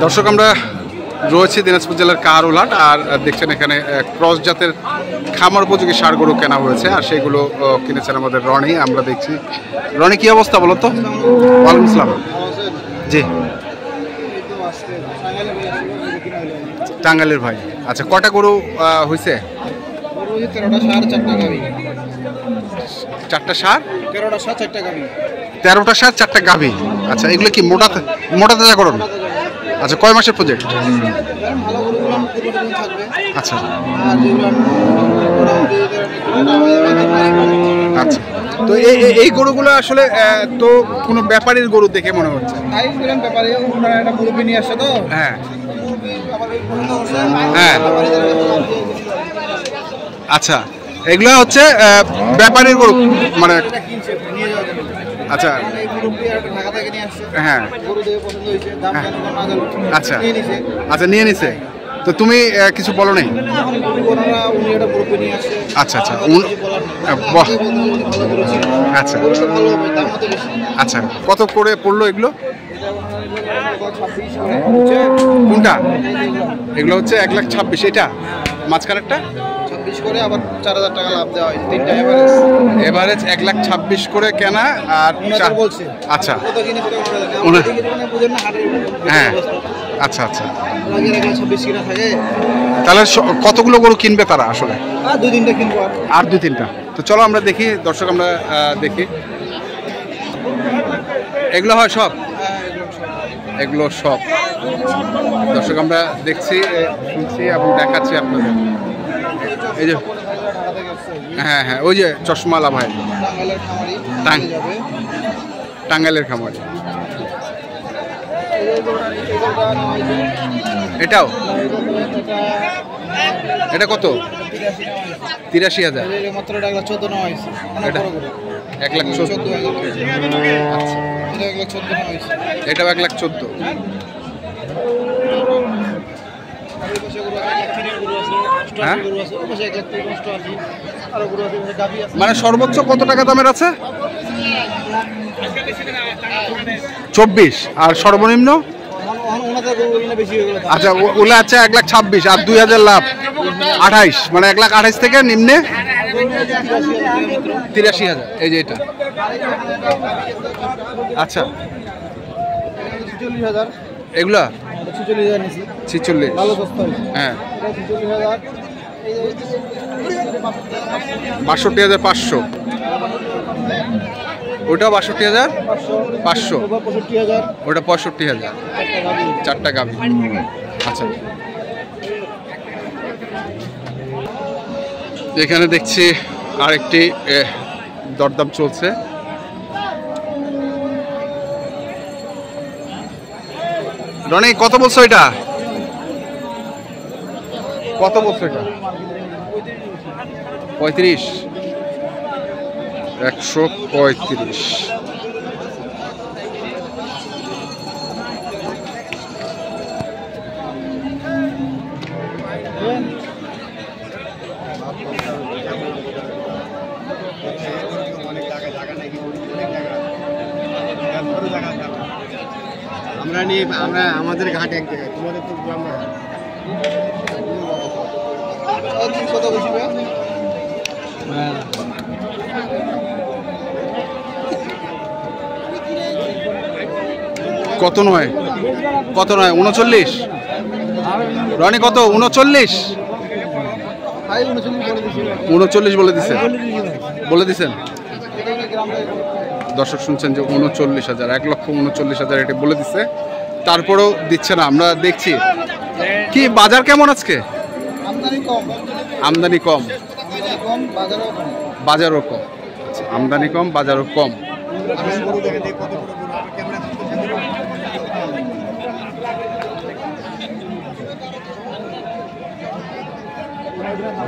দর্শক আমরা রয়েছে দিনাজপুর জেলার কাহারোলহাট, আর দেখছেন এখানে ক্রস জাতের খামার উপযোগী ষাঁড় গরু কেনা হয়েছে, আর সেগুলো কিনেছেন আমাদের রনি। আমরা দেখছি রনি, কি অবস্থা বলো তো? ওয়ালাইকুম আসসালাম। জি, টাঙ্গাইলের ভাই। আচ্ছা, কটা গরু হয়েছে? 4টা ষাঁড়, 13টা ষাঁড়, 4টা গাভী। আচ্ছা, এগুলো কি মোটা তাজাকরণ? আচ্ছা, কয় মাসের প্রজেক্ট? আচ্ছা আচ্ছা, তো এই গরুগুলো আসলে তো কোনো ব্যাপারীর গরু দেখে মনে হচ্ছে। হ্যাঁ হ্যাঁ, আচ্ছা, এগুলো হচ্ছে ব্যাপারীর গরু মানে। আচ্ছা হ্যাঁ, আচ্ছা আচ্ছা, নিয়ে নিছে তো তুমি কিছু বলো নাই? আচ্ছা আচ্ছা আচ্ছা আচ্ছা, কত করে পড়লো এগুলো? কোনটা? এগুলো হচ্ছে 1,26,000। এটা মাঝখানেরটা 26 করে, আবার 4,000 টাকা লাভ দেওয়া হয়। তিনটা এভারেজ 1,26,000 করে কেনা। আর বলছে আচ্ছা, হ্যাঁ আচ্ছা আচ্ছা, তাহলে কতগুলো গরু কিনবে তারা আসলে? আর 2-3টা। তো চলো আমরা দেখি দর্শক, আমরা দেখি এগুলো হয় সব, এগুলো সব দর্শক আমরা দেখছি, শুনছি এবং দেখাচ্ছি আপনাদের। এই যে হ্যাঁ হ্যাঁ, ওই যে চশমালা ভাই, টাঙ্গাইলের খামারি। এটাও, এটা কত? 83,000। এটা 1,14,000। আচ্ছা, এটাও 1,14,000। হ্যাঁ, মানে সর্বোচ্চ কত টাকা দামের আছে? 24। আর সর্বনিম্ন? আচ্ছা, ওলা আছে 1,26,000 আর 2,000 লাভ, 28, মানে 1,28,000 থেকে নিম্নে 83,000। এই যে এটা, আচ্ছা, এগুলা 46। হ্যাঁ, 62,500। ওটাও 62,500। ওটা 65,000। 4টা গাভী। আচ্ছা, এখানে দেখছি আরেকটি দরদাম চলছে। রনি, কত বলছো এটা? কত বলছো এটা? 35। 135। আমরা আমাদের ঘাট এক জায়গায়, তোমাদের তো আমরা কত নয়, কত নয়? 39। রনি কত? 39। 39 বলে দিছেন। দর্শক শুনছেন যে 39,000, 1,39,000 এটা বলে দিচ্ছে, তারপরেও দিচ্ছে না। আমরা দেখছি কি বাজার কেমন আজকে? আমদানি কম, বাজারও কম। আমদানি কম, বাজারও কম।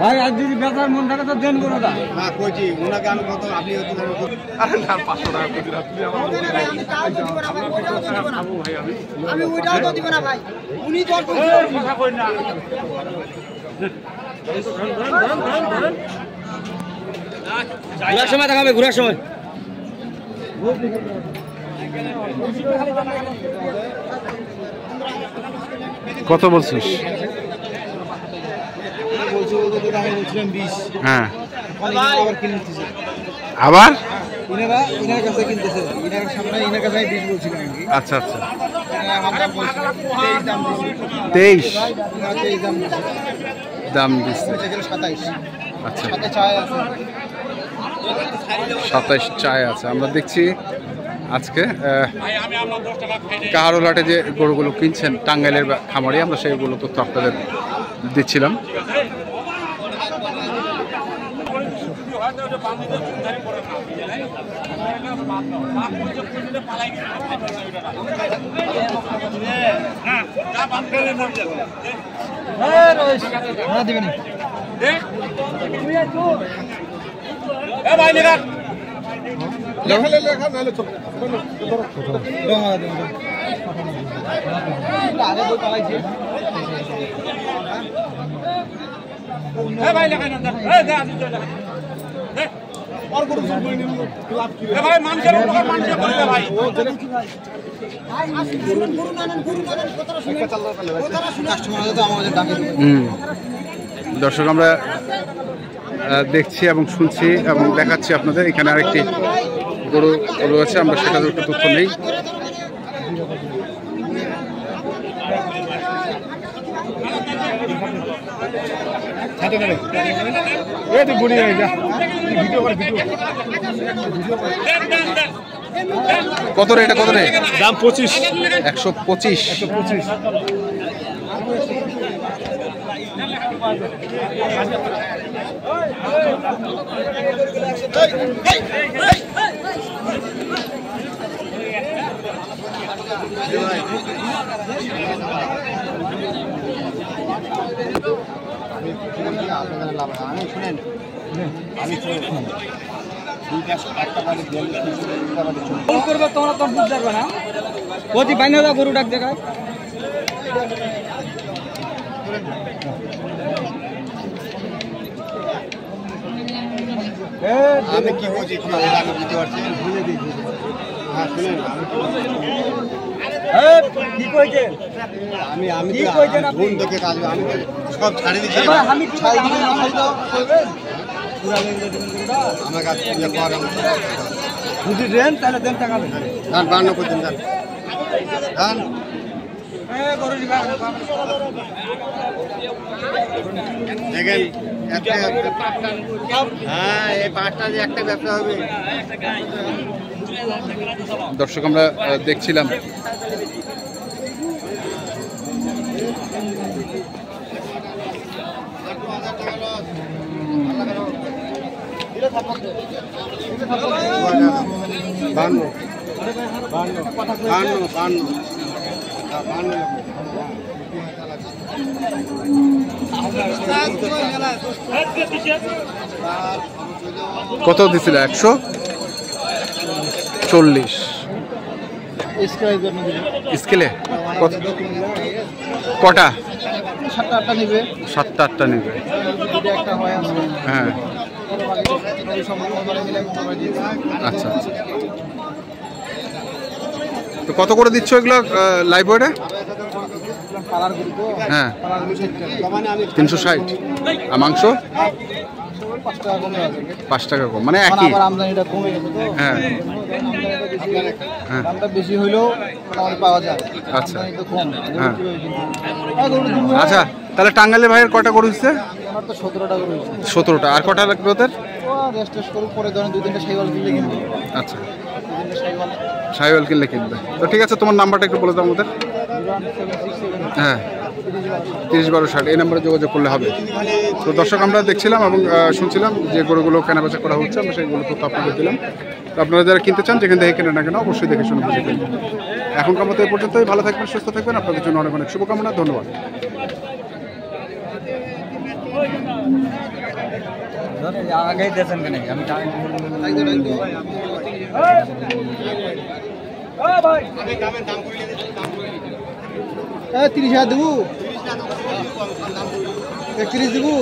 ভাই, আজ যদি বেচার মন থাকে তো দেন গরুটা। না কইছি ওনাকে আমি কত, আপনি হয়তো আরে না, 500 টাকা করে দিন আপনি। আমি ওইটাও তো দিব না ভাই, উনি তো কথা কই না। ঘোরার সময় দেখাবে, ঘোরার সময়। কত বলছিস? বলছি বলতে যেটা আমি বলছিলাম 20। হ্যাঁ, আবার কিনে নিতেছে। আবার ইনার কাছে কিনতেছে। ইনার সামনে ইনার কাছে আমি 20 বলছিলাম আর কি। আচ্ছা আচ্ছা, আমার দাম বলছিলাম 23 দাম বলছি। 23 23 দাম বলছি। দাম দিচ্ছে। এটা গেল 27। আচ্ছা, সাথে চায় আছে। 27 চায় আছে। আমরা দেখছি আজকে কাহারোলহাটে যে গরুগুলো কিনছেন টাঙ্গাইলের খামারি, আমরা সেইগুলো তথ্য আপনাদের দিচ্ছিলাম। দর্শক, আমরা দেখছি এবং শুনছি এবং দেখাচ্ছি আপনাদের। এখানে আরেকটি গরু রয়েছে, আমরা সেটার একটু তথ্য নেই। কত রে এটা, কত রে দাম? 25। 125। আমি শুনেন, আমি করবে তোমরা তো বুঝতে পারবে না। প্রতি বাইনা দাও গরু ডাক দেখায়। আমি কি বলছি আমি বুঝতে পারছি। হ্যাঁ শুনেন, কি কইছে? আমি ফোন থেকে কাজ আমি সব ছাড়ি দিচ্ছি। আমি ছাড়ি দিই না, ছাড়ি দাও আমার কাছে যদি দেন তাহলে দেন টাকা দেন। ধান 52 করে দেন। ধান দেখেন, হ্যাঁ এই 5টা যে একটা ব্যবসা হবে। দর্শক, আমরা দেখছিলাম কত দিছিল? 140 স্কেলে। কটা? 7-8টা নেবে। 7-8টা নেবে। হ্যাঁ, আচ্ছা আচ্ছা। তো কত করে দিচ্ছ এগুলো লাইভ ওয়েটে? হ্যাঁ, 360। আর মাংস 5 টাকা কম, মানে একই। আমদানিটা কমে গেছে তো। হ্যাঁ, দামটা বেশি হইলেও পাওয়া যায়। আচ্ছা কম। হ্যাঁ, আচ্ছা। তাহলে টাঙ্গাইলের ভাইয়ের কটা গরু হচ্ছে? আমার তো 17টা করে হয়েছে। 17টা। আর কটা লাগবে ওদের? রেস্ট করুক, পরে ধরেন 2-3টা শাইওয়াল কিনলে কিনবে। আচ্ছা, শাইওয়াল কিনলে কিনবে। তো ঠিক আছে, তোমার নাম্বারটা একটু বলে দাও আমাদের। হ্যাঁ, 30-12-60 এই নাম্বারে যোগাযোগ করলে হবে। তো দর্শক, আমরা দেখছিলাম এবং শুনছিলাম যে গরুগুলো কেনাবেচা করা হচ্ছে, আমরা সেইগুলো তো আপনাদের দিলাম। তো আপনারা যারা কিনতে চান, যেখান থেকে কেনেন না কেন, অবশ্যই দেখে শুনে বুঝে কিনবেন। এখনকার মতো এই পর্যন্তই। ভালো থাকবেন, সুস্থ থাকবেন। আপনাদের জন্য অনেক অনেক শুভকামনা। ধন্যবাদ। আগে দিয়েছেন কেন? আমি 30,000 দেবো, 31 দেবো।